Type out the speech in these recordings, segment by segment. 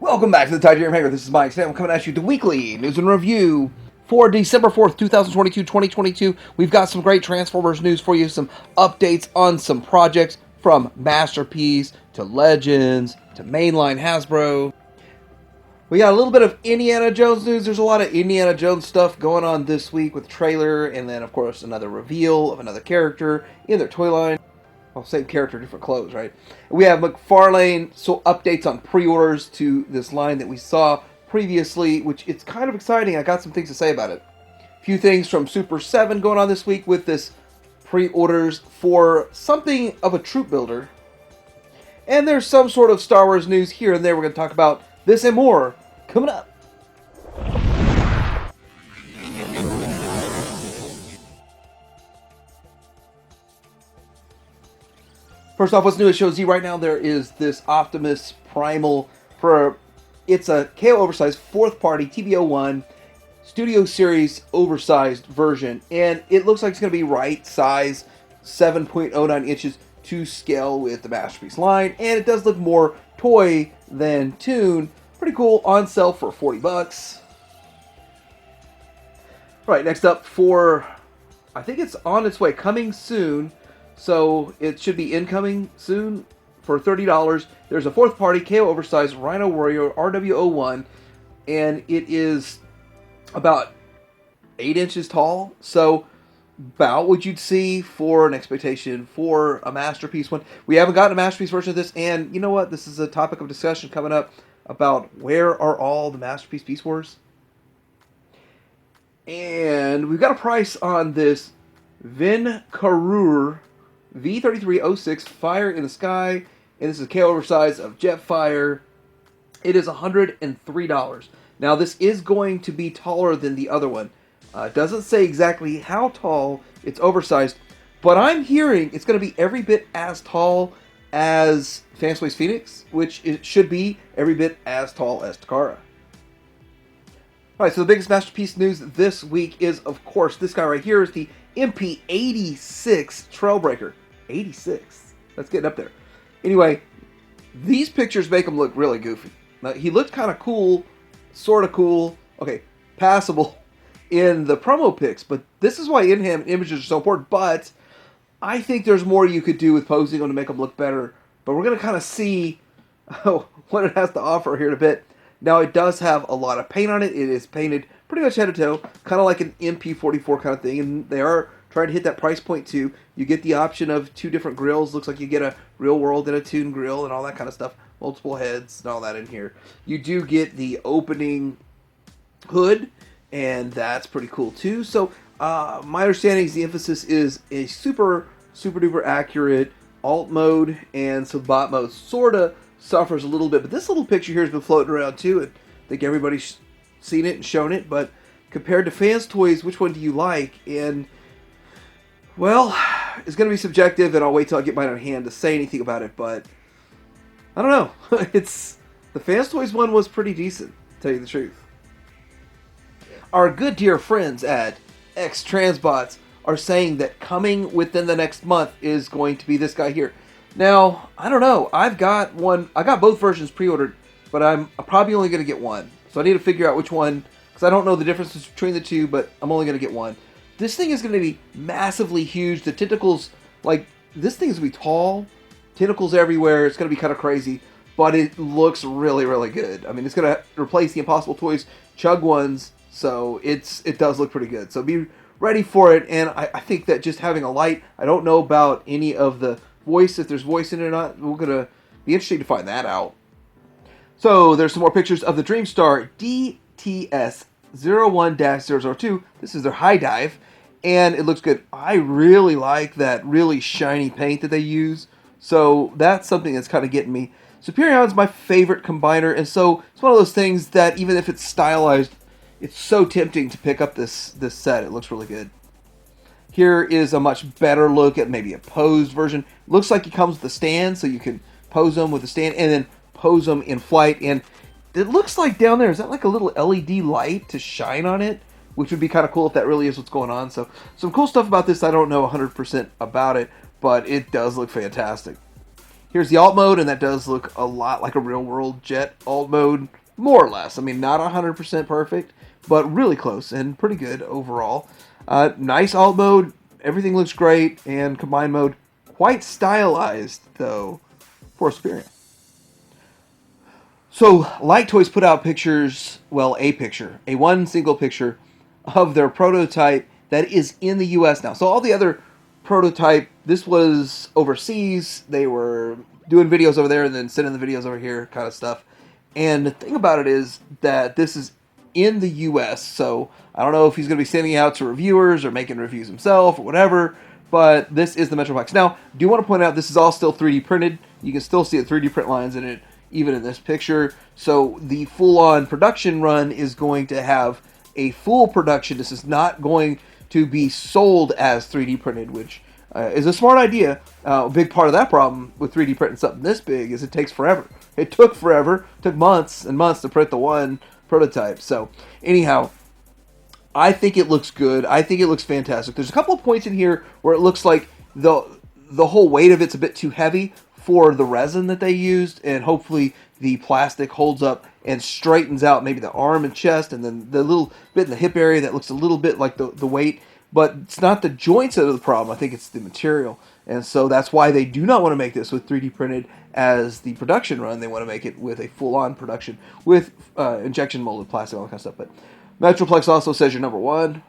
Welcome back to the Tide Maker. This is Mike. Today I'm coming at you the weekly news and review for December 4th, 2022. We've got some great Transformers news for you, some updates on some projects from Masterpiece to Legends to Mainline Hasbro. We got a little bit of Indiana Jones news. There's a lot of Indiana Jones stuff going on this week with the trailer, and then, of course, another reveal of another character in their toy line. Well, same character, different clothes, right? We have McFarlane, so updates on pre-orders to this line that we saw previously, which it's kind of exciting. I got some things to say about it. A few things from Super 7 going on this week with this pre-orders for something of a troop builder. And there's some sort of Star Wars news here and there. We're going to talk about this and more coming up. First off, what's new at Show Z right now? There is this Optimus Primal it's a KO oversized fourth party TBO1 Studio Series oversized version, and it looks like it's going to be right size, 7.09 inches to scale with the Masterpiece line, and it does look more toy than toon. Pretty cool, on sale for $40. Right, next up I think it's on its way, coming soon. So it should be incoming soon for $30. There's a fourth party KO oversized Rhino Warrior RW01, and it is about 8 inches tall. So about what you'd see for an expectation for a Masterpiece one. We haven't gotten a Masterpiece version of this, and you know what? This is a topic of discussion coming up about where are all the Masterpiece Beast Wars. And we've got a price on this Vin Karur V3306 Fire in the Sky, and this is a KO oversize of Jetfire. It is $103. Now this is going to be taller than the other one. It doesn't say exactly how tall it's oversized, but I'm hearing it's going to be every bit as tall as Fan Space Phoenix, which it should be every bit as tall as Takara. Alright, so the biggest Masterpiece news this week is, of course, this guy right here is the MP86 Trailbreaker. 86. That's getting up there. Anyway, these pictures make him look really goofy. Now, he looked kind of cool, sort of cool, okay, passable in the promo pics, but this is why in-hand images are so important. But I think there's more you could do with posing them to make them look better. But we're going to kind of see what it has to offer here in a bit. Now, it does have a lot of paint on it. It is painted pretty much head to toe, kind of like an MP44 kind of thing, and they are trying to hit that price point too. You get the option of 2 different grills. Looks like you get a real world and a toon grill and all that kind of stuff. Multiple heads and all that in here. You do get the opening hood, and that's pretty cool too. So my understanding is the emphasis is a super duper accurate alt mode, and some bot mode sort of suffers a little bit. But this little picture here has been floating around too, and I think everybody's seen it and shown it. But compared to fans' toys, which one do you like? And well, it's going to be subjective, and I'll wait till I get mine on hand to say anything about it, but I don't know. The Fans Toys one was pretty decent, to tell you the truth. Our good dear friends at X Transbots are saying that coming within the next month is going to be this guy here. Now, I don't know. I got both versions pre-ordered, but I'm probably only going to get one. So I need to figure out which one, because I don't know the differences between the two, but I'm only going to get one. This thing is going to be massively huge. The tentacles, this thing is going to be tall. Tentacles everywhere. It's going to be kind of crazy, but it looks really, really good. I mean, it's going to replace the Impossible Toys Chug ones, so it does look pretty good. So be ready for it, and I think that just having a light, I don't know about any of the voice, if there's voice in it or not. We're going to be interesting to find that out. So there's some more pictures of the Dreamstar DTS 01-002. This is their high dive, and it looks good. I really like that really shiny paint that they use, so that's something that's kind of getting me. Superion's my favorite combiner, and so it's one of those things that even if it's stylized, it's so tempting to pick up this set. It looks really good. Here is a much better look at maybe a posed version. Looks like it comes with a stand, so you can pose them with a stand and then pose them in flight. And it looks like down there, is that like a little LED light to shine on it? Which would be kind of cool if that really is what's going on. So some cool stuff about this. I don't know 100% about it, but it does look fantastic. Here's the alt mode, and that does look a lot like a real-world jet alt mode, more or less. I mean, not 100% perfect, but really close and pretty good overall. Nice alt mode. Everything looks great, and combined mode, quite stylized, though, for Superior. So, Light Toys put out pictures, well, a one single picture of their prototype that is in the U.S. now. So all the other prototype, this was overseas. They were doing videos over there and then sending the videos over here, kind of stuff. And the thing about it is that this is in the U.S., so I don't know if he's going to be sending it out to reviewers or making reviews himself or whatever, but this is the Metroplex. Now, do want to point out this is all still 3D printed. You can still see the 3D print lines in it, even in this picture. So the full-on production run is going to have a full production. This is not going to be sold as 3D printed, which is a smart idea. A big part of that problem with 3D printing something this big is it takes forever. It took forever. It took months and months to print the one prototype. So anyhow, I think it looks good. I think it looks fantastic. There's a couple of points in here where it looks like the whole weight of it's a bit too heavy for the resin that they used, and hopefully the plastic holds up and straightens out maybe the arm and chest, and then the little bit in the hip area that looks a little bit like the weight. But it's not the joints that are the problem. I think it's the material. And so that's why they do not want to make this with 3D printed as the production run. They want to make it with a full-on production with injection molded plastic, all that kind of stuff. But Metroplex also says you're number one.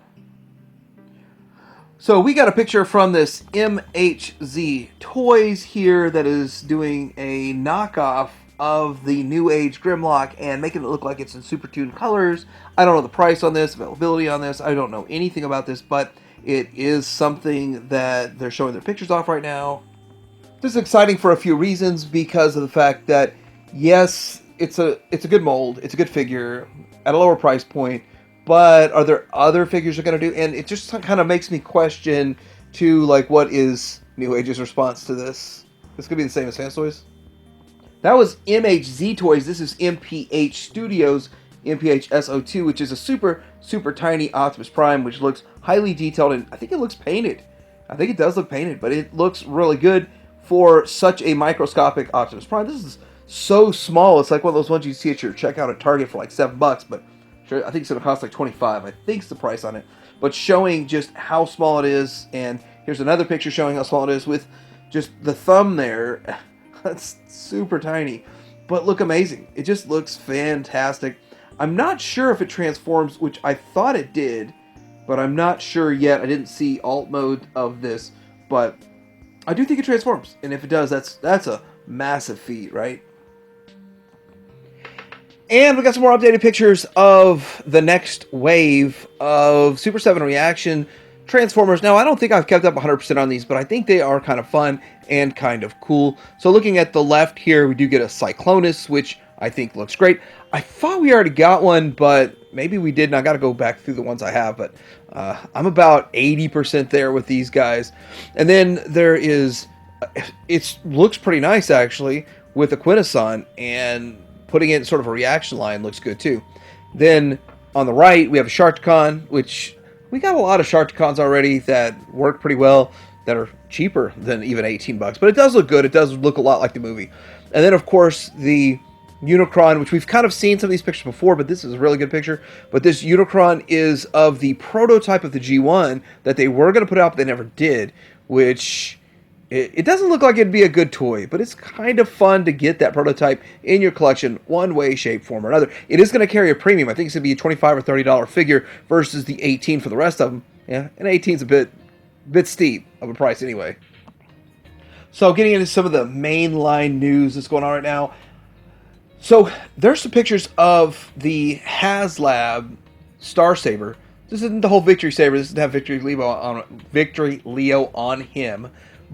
So we got a picture from this MHZ Toys here that is doing a knockoff of the New Age Grimlock and making it look like it's in super tuned colors. I don't know the price on this, availability on this. I don't know anything about this, but it is something that they're showing their pictures off right now. This is exciting for a few reasons, because of the fact that, yes, it's a good mold, it's a good figure at a lower price point, but are there other figures they're going to do? And it just kind of makes me question, to like, what is New Age's response to this? This could be the same as Fans Toys. That was MHZ Toys. This is MPH Studios, MPH SO2, which is a super, super tiny Optimus Prime, which looks highly detailed, and I think it looks painted. I think it does look painted, but it looks really good for such a microscopic Optimus Prime. This is so small. It's like one of those ones you see at your checkout at Target for like $7, but sure, I think it's going to cost like $25. I think's the price on it. But showing just how small it is, and here's another picture showing how small it is with just the thumb there. That's super tiny, but look amazing. It just looks fantastic. I'm not sure if it transforms, which I thought it did, but I'm not sure yet. I didn't see alt mode of this, but I do think it transforms. And if it does, that's a massive feat, right? And we got some more updated pictures of the next wave of Super 7 Reaction Transformers. Now, I don't think I've kept up 100% on these, but I think they are kind of fun and kind of cool. So looking at the left here, we do get a Cyclonus, which I think looks great. I thought we already got one, but maybe we didn't. I got to go back through the ones I have, but I'm about 80% there with these guys. And then there is, it looks pretty nice, actually, with the Quintesson, and putting it in sort of a reaction line looks good, too. Then on the right, we have a Sharkticon, which we got a lot of Sharkticons already that work pretty well, that are cheaper than even $18, but it does look good. It does look a lot like the movie. And then, of course, the Unicron, which we've kind of seen some of these pictures before, but this is a really good picture. But this Unicron is of the prototype of the G1 that they were going to put out, but they never did, which it doesn't look like it'd be a good toy, but it's kind of fun to get that prototype in your collection one way, shape, form, or another. It is going to carry a premium. I think it's going to be a $25 or $30 figure versus the $18 for the rest of them. Yeah, and $18's a bit steep of a price anyway. So getting into some of the mainline news that's going on right now. So there's some pictures of the HasLab Star Saber. This isn't the whole Victory Saber. This doesn't have Victory Leo on him.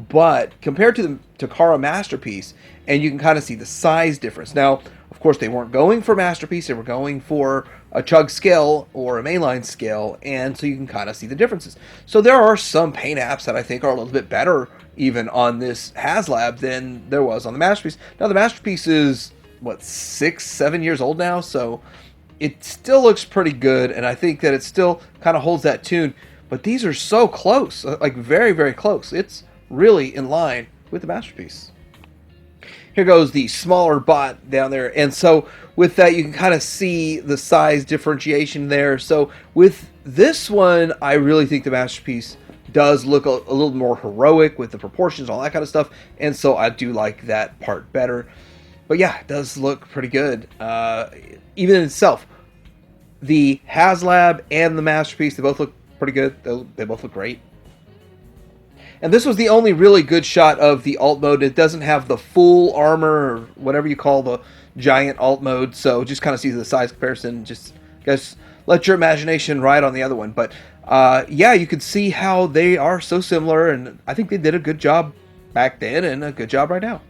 But compared to the Takara Masterpiece, and you can kind of see the size difference. Now, of course, they weren't going for Masterpiece. They were going for a Chug scale or a mainline scale, and so you can kind of see the differences. So there are some paint apps that I think are a little bit better even on this HasLab than there was on the Masterpiece. Now, the Masterpiece is, what, 6-7 years old now, so it still looks pretty good, and I think that it still kind of holds that tune. But these are so close, like very, very close. It's really in line with the Masterpiece. here goes the smaller bot down there. And so with that, you can kind of see the size differentiation there. So with this one, I really think the Masterpiece does look a little more heroic with the proportions, all that kind of stuff. And so I do like that part better. But yeah, it does look pretty good. Even in itself, the HasLab and the Masterpiece, they both look pretty good. They both look great. And this was the only really good shot of the alt mode. It doesn't have the full armor or whatever you call the giant alt mode. So just kind of see the size comparison. Just guys, let your imagination ride on the other one. But yeah, you can see how they are so similar. And I think they did a good job back then and a good job right now.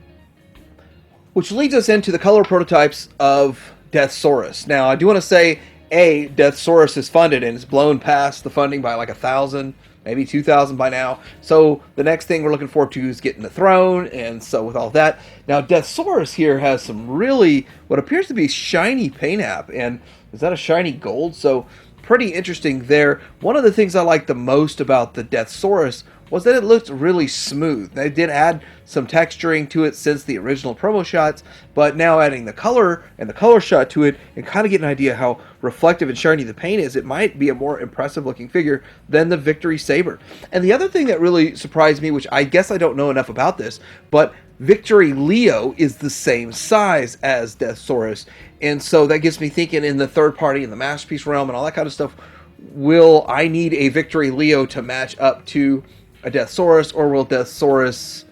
Which leads us into the color prototypes of Deathsaurus. Now, I do want to say, Deathsaurus is funded and it's blown past the funding by like 1,000, maybe 2,000 by now. So the next thing we're looking forward to is getting the throne. And so with all that, now Deathsaurus here has some really, what appears to be shiny paint app. And is that a shiny gold? So pretty interesting there. One of the things I like the most about the Deathsaurus was that it looked really smooth. They did add some texturing to it since the original promo shots, but now adding the color and the color shot to it and kind of get an idea how reflective and shiny the paint is, it might be a more impressive looking figure than the Victory Saber. And the other thing that really surprised me, which I guess I don't know enough about this, but Victory Leo is the same size as Deathsaurus. And so that gets me thinking in the third party, in the Masterpiece realm and all that kind of stuff, will I need a Victory Leo to match up to a Deathsaurus, or will Deathsaurus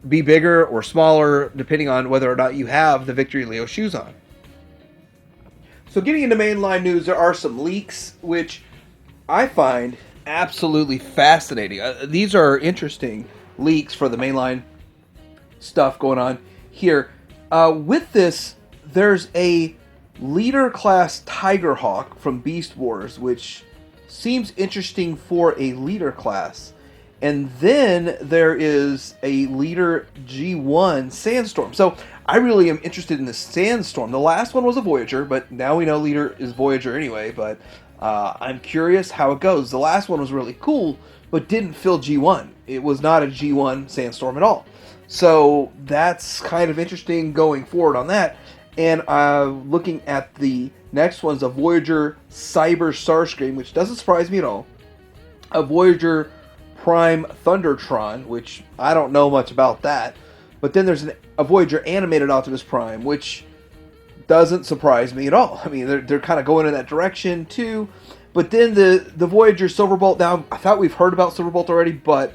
be bigger or smaller depending on whether or not you have the Victory Leo shoes on? So getting into mainline news, there are some leaks which I find absolutely fascinating. These are interesting leaks for the mainline stuff going on here. With this, there's a leader class Tigerhawk from Beast Wars, which seems interesting for a leader class. And then there is a leader G1 Sandstorm. So I really am interested in the Sandstorm. The last one was a Voyager, but now we know leader is Voyager anyway. But I'm curious how it goes. The last one was really cool, but didn't fill G1. It was not a G1 Sandstorm at all. So that's kind of interesting going forward on that. And looking at the next one's a Voyager Cyber Starscream, which doesn't surprise me at all. A Voyager Prime Thundertron, which I don't know much about that. But then there's a Voyager Animated Optimus Prime, which doesn't surprise me at all. I mean, they're kind of going in that direction too. But then the Voyager Silverbolt, now I thought we've heard about Silverbolt already, but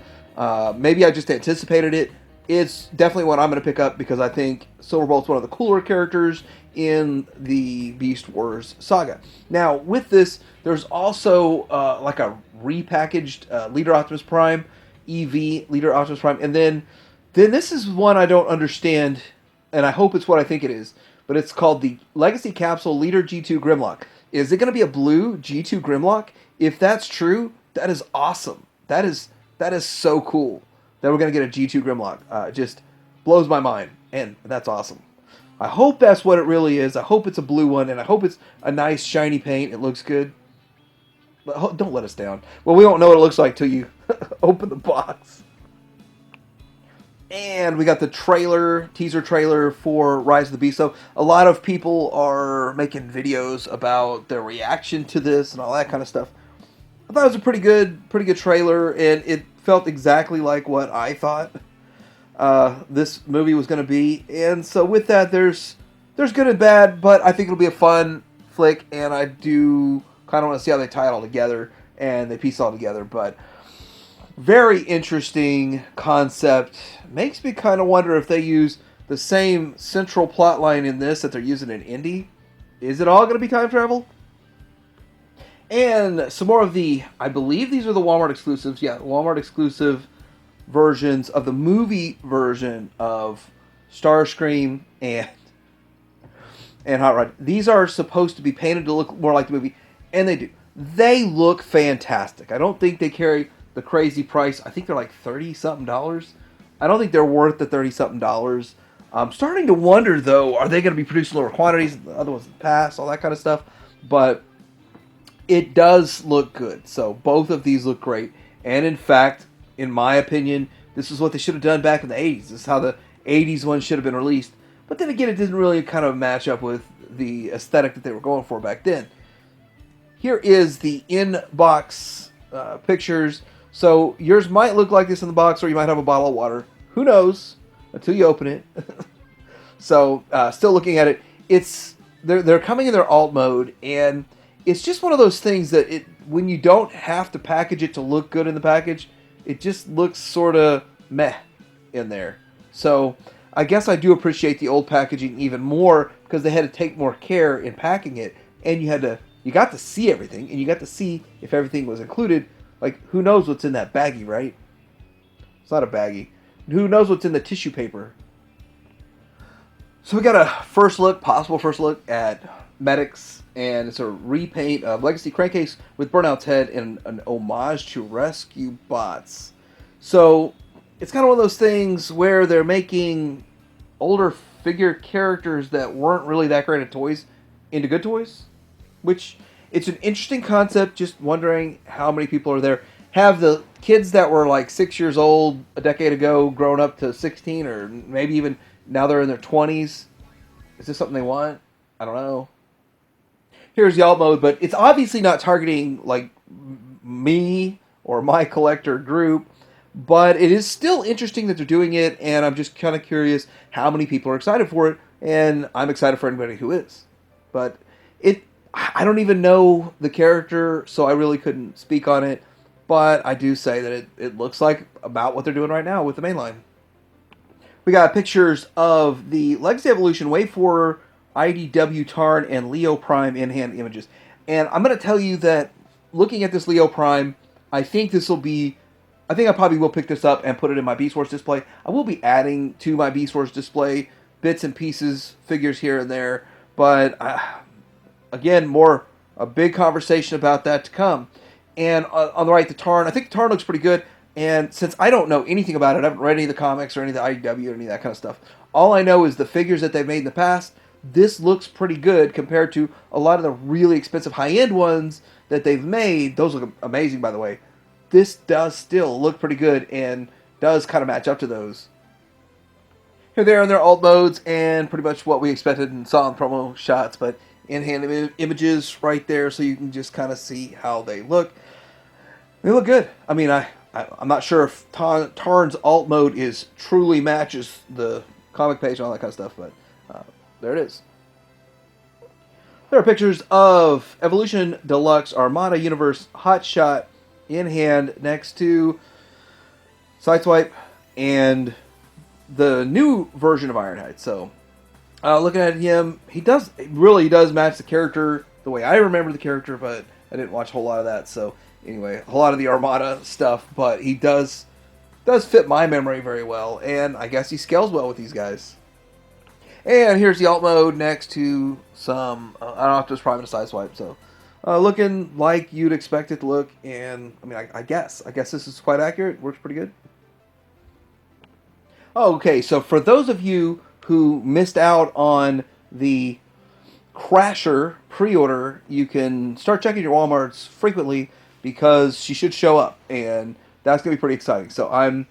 maybe I just anticipated it. It's definitely one I'm going to pick up because I think Silverbolt's one of the cooler characters in the Beast Wars saga. Now, with this, there's also like a repackaged Leader Optimus Prime, EV Leader Optimus Prime, and then this is one I don't understand, and I hope it's what I think it is, but it's called the Legacy Capsule Leader G2 Grimlock. Is it going to be a blue G2 Grimlock? If that's true, that is awesome. That is so cool that we're going to get a G2 Grimlock. Just blows my mind, and that's awesome. I hope that's what it really is. I hope it's a blue one, and I hope it's a nice shiny paint. It looks good. But don't let us down. Well, we won't know what it looks like till you open the box. And we got the teaser trailer for Rise of the Beast. So a lot of people are making videos about their reaction to this and all that kind of stuff. I thought it was a pretty good trailer, and it felt exactly like what I thought this movie was going to be. And so with that, there's good and bad, but I think it'll be a fun flick, and I do kind of want to see how they tie it all together and they piece it all together. But very interesting concept. Makes me kind of wonder if they use the same central plot line in this that they're using in Indy. Is it all going to be time travel? And some more of I believe these are the Walmart exclusives. Yeah, Walmart exclusive versions of the movie version of Starscream and Hot Rod. These are supposed to be painted to look more like the movie, and they do. They look fantastic. I don't think they carry the crazy price. I think they're like $30-something. I don't think they're worth the $30-something. I'm starting to wonder, though, are they going to be producing lower quantities? The other ones pass, all that kind of stuff. But it does look good. So both of these look great. And in fact, in my opinion, this is what they should have done back in the 80s. This is how the '80s one should have been released. But then again, it didn't really kind of match up with the aesthetic that they were going for back then. Here is the in-box pictures. So yours might look like this in the box, or you might have a bottle of water. Who knows until you open it. So still looking at it, they're coming in their alt mode, and it's just one of those things that when you don't have to package it to look good in the package, it just looks sort of meh in there. So I guess I do appreciate the old packaging even more because they had to take more care in packing it, and you got to see everything, and you got to see if everything was included. Like, who knows what's in that baggie, right? It's not a baggie. Who knows what's in the tissue paper? So we got a possible first look at Medics, and it's a repaint of Legacy Crankcase with Burnout's head and an homage to Rescue Bots. So it's kind of one of those things where they're making older figure characters that weren't really that great at toys into good toys, which it's an interesting concept. Just wondering how many people are there. Have the kids that were like 6 years old a decade ago grown up to 16, or maybe even now they're in their 20s. Is this something they want? I don't know. Here's the alt mode, but it's obviously not targeting like me or my collector group, but it is still interesting that they're doing it, and I'm just kind of curious how many people are excited for it, and I'm excited for anybody who is. But I don't even know the character, so I really couldn't speak on it, but I do say that it looks like about what they're doing right now with the mainline. We got pictures of the Legacy Evolution Wave 4 IDW Tarn and Leo Prime in-hand images. And I'm going to tell you that looking at this Leo Prime, I think I probably will pick this up and put it in my Beast Wars display. I will be adding to my Beast Wars display bits and pieces, figures here and there. But again, a big conversation about that to come. And on the right, the Tarn. I think the Tarn looks pretty good. And since I don't know anything about it, I haven't read any of the comics or any of the IDW or any of that kind of stuff. All I know is the figures that they've made in the past. This looks pretty good compared to a lot of the really expensive high-end ones that they've made. Those look amazing, by the way. This does still look pretty good and does kind of match up to those. Here they are in their alt modes, and pretty much what we expected and saw in promo shots, but in-hand images right there, so you can just kind of see how they look. They look good. I mean, I'm not sure if Tarn's alt mode truly matches the comic page and all that kind of stuff, but there it is. There are pictures of Evolution Deluxe Armada Universe Hotshot in hand next to Sideswipe and the new version of Ironhide. So, looking at him, he really does match the character the way I remember the character, but I didn't watch a whole lot of that. So, anyway, a whole lot of the Armada stuff, but he does fit my memory very well, and I guess he scales well with these guys. And here's the alt mode next to some Optimus Prime and a Sideswipe. So, looking like you'd expect it to look, and I mean, I guess this is quite accurate. Works pretty good. Okay, so for those of you who missed out on the Crasher pre-order, you can start checking your Walmarts frequently because she should show up, and that's gonna be pretty exciting. So I'm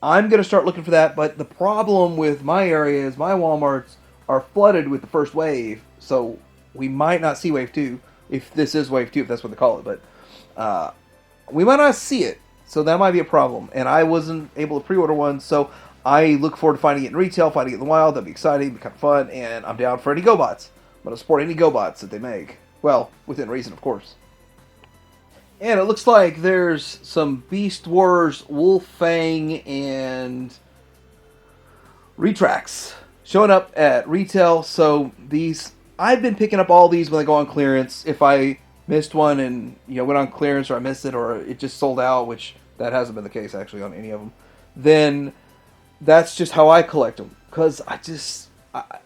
gonna start looking for that. But the problem with my area is my Walmarts are flooded with the first wave, so we might not see wave 2 if this is wave 2, if that's what they call it. But we might not see it, so that might be a problem. And I wasn't able to pre-order one, so I look forward to finding it in retail, finding it in the wild. That'd be exciting, be kind of fun, and I'm down for any GoBots. I'm going to support any GoBots that they make. Well, within reason, of course. And it looks like there's some Beast Wars, Wolf Fang, and Retracts showing up at retail. So these, I've been picking up all these when they go on clearance. If I missed one and went on clearance, or I missed it, or it just sold out, which that hasn't been the case actually on any of them, then that's just how I collect them. Because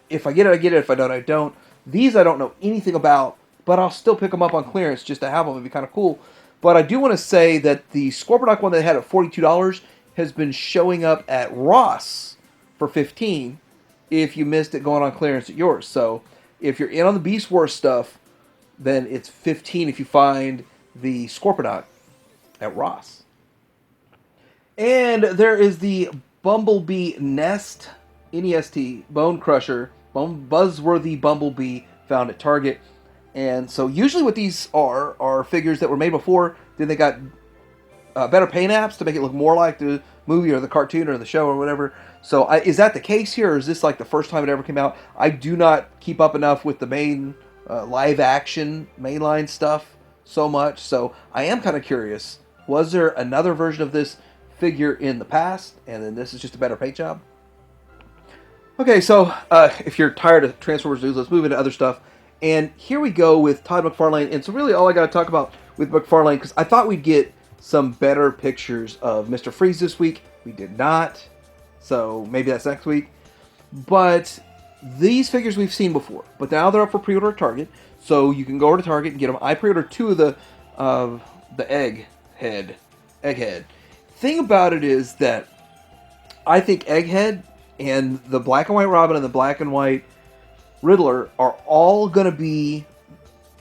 if I get it, I get it. If I don't, I don't. These I don't know anything about, but I'll still pick them up on clearance just to have them. It'd be kind of cool. But I do want to say that the Scorponok one they had at $42 has been showing up at Ross for $15 if you missed it going on clearance at yours. So if you're in on the Beast Wars stuff, then it's $15 if you find the Scorponok at Ross. And there is the Bumblebee Nest NEST Bone Crusher, Buzzworthy Bumblebee found at Target. And so usually what these are figures that were made before, then they got better paint apps to make it look more like the movie or the cartoon or the show or whatever. So is that the case here, or is this like the first time it ever came out? I do not keep up enough with the main live action mainline stuff so much, so I am kind of curious. Was there another version of this figure in the past, and then this is just a better paint job? Okay, so if you're tired of Transformers news, let's move into other stuff. And here we go with Todd McFarlane. And so really all I got to talk about with McFarlane, because I thought we'd get some better pictures of Mr. Freeze this week. We did not. So maybe that's next week. But these figures we've seen before. But now they're up for pre-order at Target. So you can go over to Target and get them. I pre-ordered 2 of the Egghead. Thing about it is that I think Egghead and the black and white Robin and the black and white Riddler are all going to be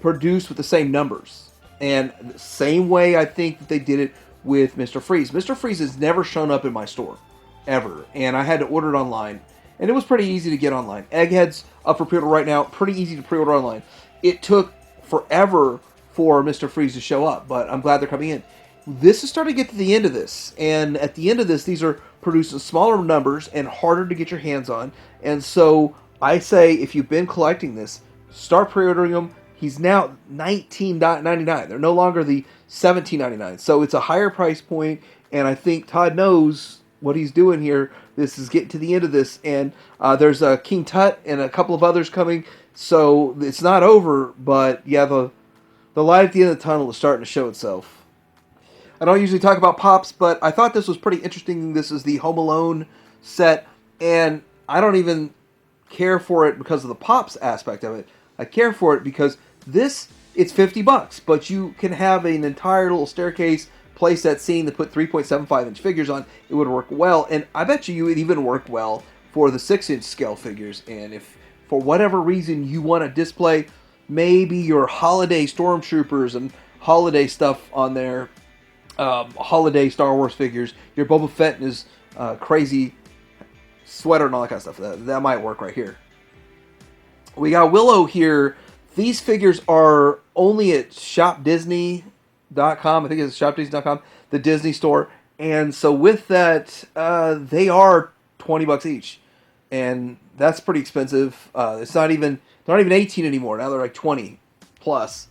produced with the same numbers. And the same way I think that they did it with Mr. Freeze. Mr. Freeze has never shown up in my store. Ever. And I had to order it online. And it was pretty easy to get online. Egghead's up for pre-order right now. Pretty easy to pre-order online. It took forever for Mr. Freeze to show up. But I'm glad they're coming in. This is starting to get to the end of this. And at the end of this, these are produced in smaller numbers and harder to get your hands on. And so I say, if you've been collecting this, start pre-ordering them. He's now $19.99. They're no longer the $17.99. So it's a higher price point, and I think Todd knows what he's doing here. This is getting to the end of this, and there's King Tut and a couple of others coming. So it's not over, but yeah, the light at the end of the tunnel is starting to show itself. I don't usually talk about Pops, but I thought this was pretty interesting. This is the Home Alone set, and I don't even care for it because of the Pops aspect of it. I care for it because it's $50, but you can have an entire little staircase playset scene to put 3.75-inch figures on. It would work well, and I bet you it would even work well for the 6-inch scale figures. And if for whatever reason you want to display maybe your holiday stormtroopers and holiday stuff on there, holiday Star Wars figures, your Boba Fett and his crazy sweater and all that kind of stuff, that might work right here. We got Willow here. These figures are only at shopdisney.com. I think it's shopdisney.com, the Disney store. And so with that, they are $20 each. And that's pretty expensive. It's not even 18 anymore. Now they're like 20 plus.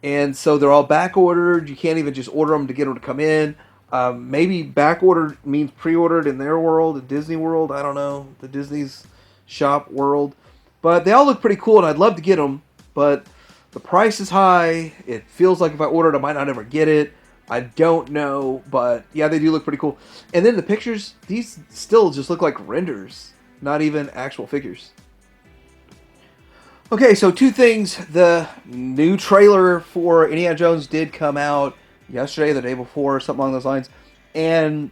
And so they're all back ordered. You can't even just order them to get them to come in. Maybe back ordered means pre-ordered in their world, in Disney World. I don't know, the Disney's shop world. But they all look pretty cool, and I'd love to get them. But the price is high. It feels like if I ordered, I might not ever get it. I don't know. But yeah, they do look pretty cool. And then the pictures, these still just look like renders, not even actual figures. Okay, so 2 things. The new trailer for Indiana Jones did come out yesterday, the day before, something along those lines. And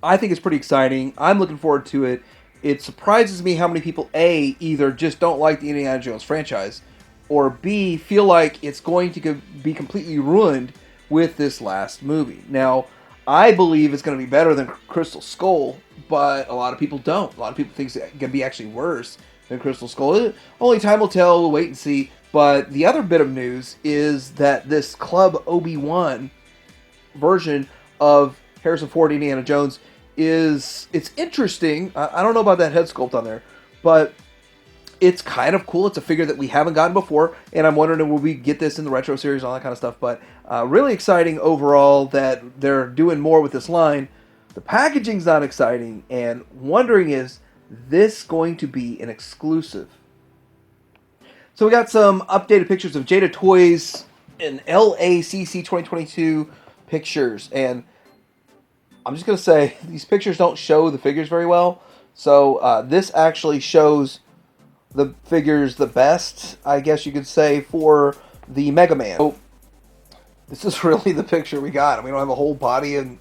I think it's pretty exciting. I'm looking forward to it. It surprises me how many people, A, either just don't like the Indiana Jones franchise, or B, feel like it's going to be completely ruined with this last movie. Now, I believe it's going to be better than Crystal Skull, but a lot of people don't. A lot of people think it's going to be actually worse than Crystal Skull. Only time will tell. We'll wait and see. But the other bit of news is that this Club Obi-Wan version of Harrison Ford Indiana Jones it's interesting. I don't know about that head sculpt on there, but it's kind of cool. It's a figure that we haven't gotten before, and I'm wondering will we get this in the retro series, all that kind of stuff. But really exciting overall that they're doing more with this line. The packaging's not exciting, and wondering is this going to be an exclusive? So we got some updated pictures of Jada Toys in LACC 2022 pictures, and I'm just going to say, these pictures don't show the figures very well. So this actually shows the figures the best, I guess you could say, for the Mega Man. So this is really the picture we got. We don't have a whole body and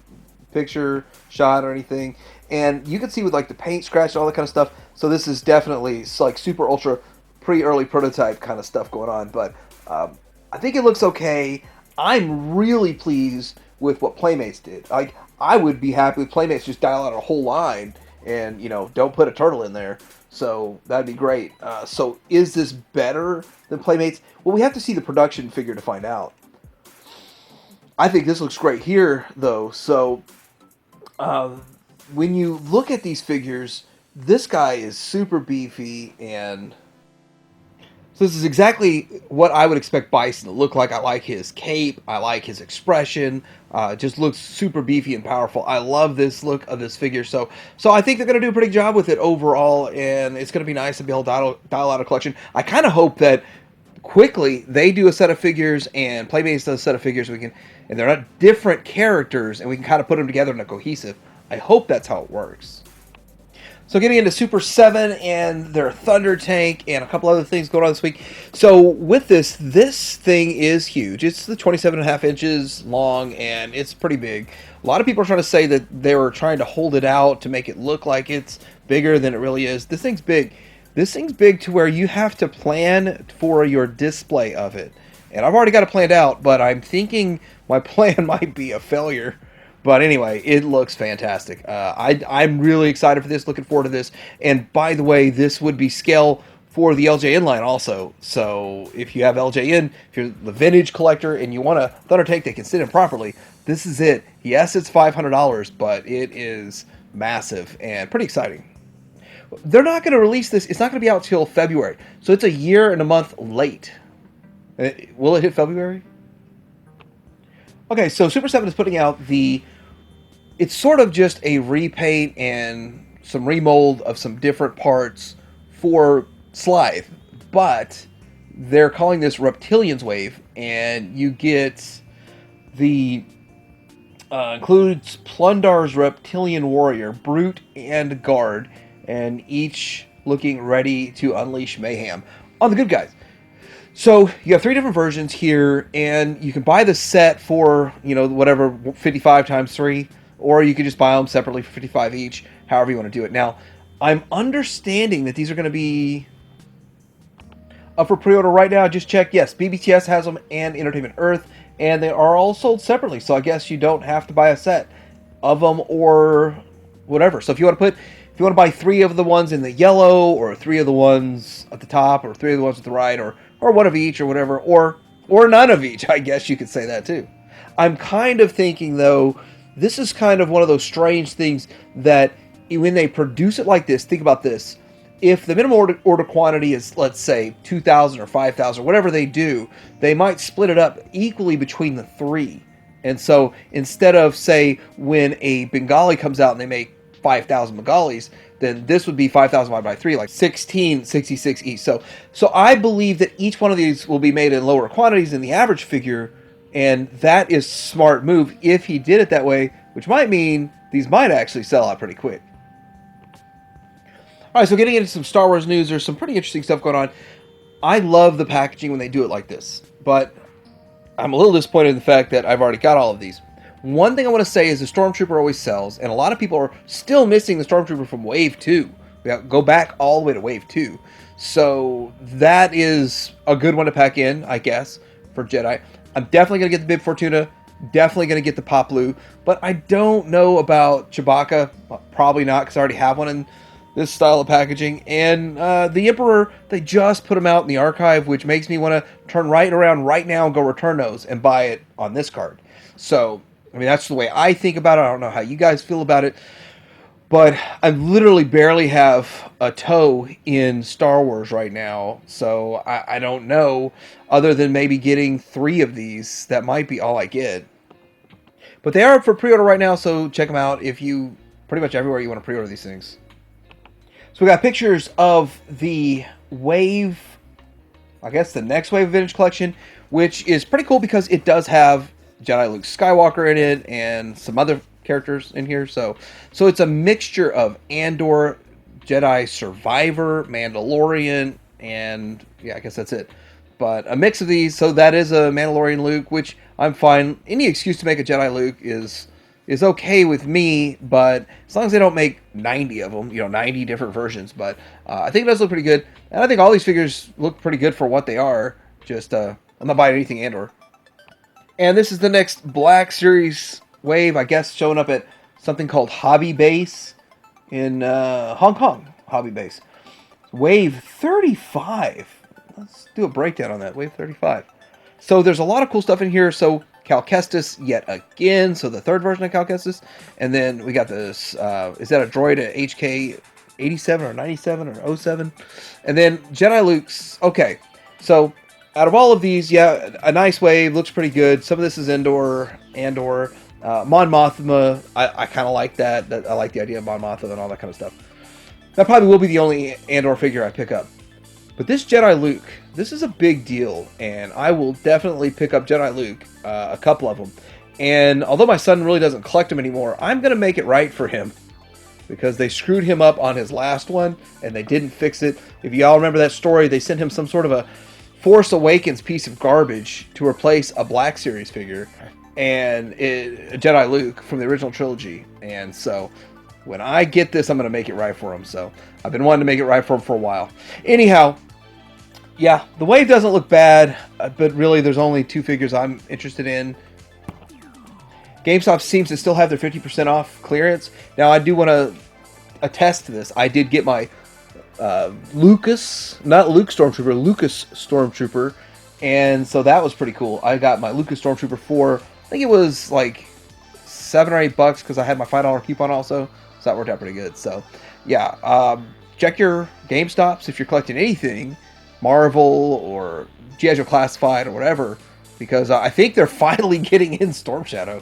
picture shot or anything. And you can see with like the paint scratch and all that kind of stuff. So this is definitely like super ultra pre-early prototype kind of stuff going on. But I think it looks okay. I'm really pleased with what Playmates did. Like, I would be happy with Playmates just dial out a whole line and don't put a turtle in there. So that'd be great. So is this better than Playmates? Well, we have to see the production figure to find out. I think this looks great here, though. So when you look at these figures, this guy is super beefy, and so this is exactly what I would expect Bison to look like. I like his cape. I like his expression. Just looks super beefy and powerful. I love this look of this figure. So I think they're going to do a pretty good job with it overall, and it's going to be nice to be able to dial out a collection. I kind of hope that quickly they do a set of figures and Playmates does a set of figures. And they're not different characters, and we can kind of put them together in a cohesive. I hope that's how it works. So getting into Super 7 and their Thunder Tank and a couple other things going on this week. So with this thing is huge. It's the 27.5 inches long, and it's pretty big. A lot of people are trying to say that they were trying to hold it out to make it look like it's bigger than it really is. This thing's big. This thing's big to where you have to plan for your display of it. And I've already got it planned out, but I'm thinking my plan might be a failure. But anyway, it looks fantastic. I'm really excited for this, looking forward to this. And by the way, this would be scale for the LJN line also. So if you have LJN, if you're the vintage collector and you want a Thunder Tank that can sit in properly, this is it. Yes, it's $500, but it is massive and pretty exciting. They're not going to release this. It's not going to be out till February. So it's a year and a month late. Will it hit February? Okay, so Super 7 is putting out it's sort of just a repaint and some remold of some different parts for Slythe, but they're calling this Reptilians Wave, and you get includes Plundar's Reptilian Warrior, Brute, and Guard, and each looking ready to unleash mayhem on the good guys. So you have 3 different versions here, and you can buy the set for, whatever, 55 times 3, or you can just buy them separately for 55 each, however you want to do it. Now, I'm understanding that these are going to be up for pre-order right now. Just check. Yes, BBTS has them and Entertainment Earth, and they are all sold separately, so I guess you don't have to buy a set of them or whatever. So if you want to buy 3 of the ones in the yellow, or 3 of the ones at the top, or 3 of the ones at the right, or one of each, or whatever, or none of each, I guess you could say that too. I'm kind of thinking, though, this is kind of one of those strange things that when they produce it like this, think about this. If the minimum order quantity is, let's say, 2,000 or 5,000, whatever they do, they might split it up equally between the 3. And so instead of, say, when a Bengali comes out and they make 5,000 Bengalis, then this would be 5,000 divided by 3, like 1666 each. So I believe that each one of these will be made in lower quantities than the average figure, and that is a smart move if he did it that way, which might mean these might actually sell out pretty quick. All right, so getting into some Star Wars news, there's some pretty interesting stuff going on. I love the packaging when they do it like this, but I'm a little disappointed in the fact that I've already got all of these. One thing I want to say is the Stormtrooper always sells, and a lot of people are still missing the Stormtrooper from Wave 2. We have to go back all the way to Wave 2. So that is a good one to pack in, I guess, for Jedi. I'm definitely going to get the Bib Fortuna, definitely going to get the Poplu, but I don't know about Chewbacca. Probably not, because I already have one in this style of packaging. And the Emperor, they just put them out in the archive, which makes me want to turn right around right now and go return those and buy it on this card. So I mean, that's the way I think about it. I don't know how you guys feel about it. But I literally barely have a toe in Star Wars right now. So I don't know, other than maybe getting 3 of these. That might be all I get. But they are up for pre-order right now, so check them out if you, pretty much everywhere you want to pre-order these things. So we got pictures of the wave, I guess the next wave of Vintage Collection, which is pretty cool because it does have Jedi Luke Skywalker in it and some other characters in here. So it's a mixture of Andor, Jedi Survivor, Mandalorian, and yeah, I guess that's it. But a mix of these. So that is a Mandalorian Luke, which I'm fine. Any excuse to make a Jedi Luke is okay with me, but as long as they don't make 90 of them, 90 different versions. But I think it does look pretty good, and I think all these figures look pretty good for what they are. Just I'm not buying anything Andor. And this is the next Black Series wave, I guess, showing up at something called Hobby Base. in Hong Kong, hobby base. Wave 35. Let's do a breakdown on that. Wave 35. So there's a lot of cool stuff in here. So Cal Kestis yet again. So the third version of Cal Kestis. And then we got this, is that a droid at HK 87 or 97 or 07? And then Jedi Luke's, okay. So out of all of these, yeah, a nice wave, looks pretty good. Some of this is Andor. Mon Mothma, I kind of like that. I like the idea of Mon Mothma and all that kind of stuff. That probably will be the only Andor figure I pick up. But this Jedi Luke, this is a big deal, and I will definitely pick up Jedi Luke, a couple of them. And although my son really doesn't collect them anymore, I'm going to make it right for him. Because they screwed him up on his last one, and they didn't fix it. If y'all remember that story, they sent him some sort of a Force Awakens piece of garbage to replace a Black Series figure. And a Jedi Luke from the original trilogy. And so when I get this, I'm going to make it right for him. So I've been wanting to make it right for him for a while. Anyhow, yeah, the wave doesn't look bad, but really there's only two figures I'm interested in. GameStop seems to still have their 50% off clearance. Now, I do want to attest to this. I did get my Lucas, not Luke Stormtrooper, Lucas Stormtrooper. And so that was pretty cool. I got my Lucas Stormtrooper for, I think it was like $7 or $8 because I had my $5 coupon also. So that worked out pretty good. So, yeah, check your GameStops if you're collecting anything, Marvel or G.I. Joe Classified or whatever, because I think they're finally getting in Storm Shadow.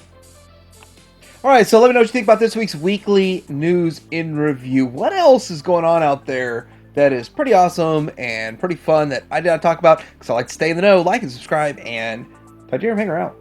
Alright, so let me know what you think about this week's weekly news in review. What else is going on out there that is pretty awesome and pretty fun that I did not talk about? Because I like to stay in the know, like and subscribe, and talk to you, hang around.